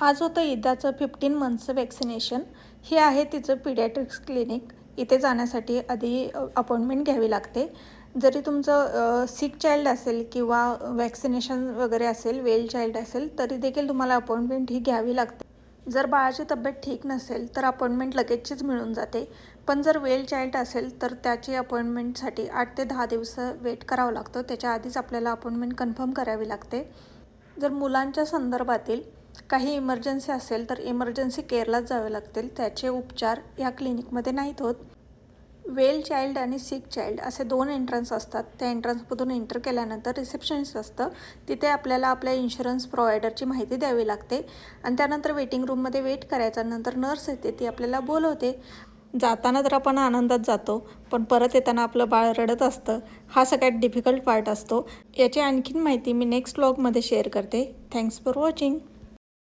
आज होतं ईदाचं 15 मंथचं वॅक्सिनेशन. हे आहे तिचं पीडियाट्रिक्स क्लिनिक. इथे जाण्यासाठी आधी अपॉइंटमेंट घ्यावी लागते. जरी तुमचं सिक चाइल्ड असेल किंवा वॅक्सिनेशन वगैरे असेल, वेल चाइल्ड असेल, तरी देखील तुम्हाला अपॉइंटमेंट ही घ्यावी लागते. जर बाळाची तब्येत ठीक नसेल तर अपॉइंटमेंट लगेचच मिळून जाते. पण जर वेल चाइल्ड असेल तर त्याची अपॉइंटमेंटसाठी 8 ते 10 दिवस वेट करावं लागतं. त्याच्या आधीच आपल्याला अपॉइंटमेंट कन्फर्म करावी लागते. जर मुलांच्या संदर्भातील काही इमर्जन्सी असेल तर इमर्जन्सी केअरलाच जावे लागतील. त्याचे उपचार या क्लिनिकमध्ये नाहीत होत. वेल चाइल्ड आणि सिक चाइल्ड असे 2 एंट्रन्स असतात. त्या एंट्रन्समधून एंटर केल्यानंतर रिसेप्शनिस्ट असतं. तिथे आपल्याला आपल्या इन्शुरन्स प्रोव्हायडरची माहिती द्यावी लागते आणि त्यानंतर वेटिंग रूममध्ये वेट करायचा. नंतर नर्स येते, ती आपल्याला बोलवते. जाताना तर आपण आनंदात जातो, पण परत येताना आपलं बाळ रडत असतं. हा सगळ्यात डिफिकल्ट पार्ट असतो. याची आणखीन माहिती मी नेक्स्ट व्लॉगमध्ये शेअर करते. Thanks for watching.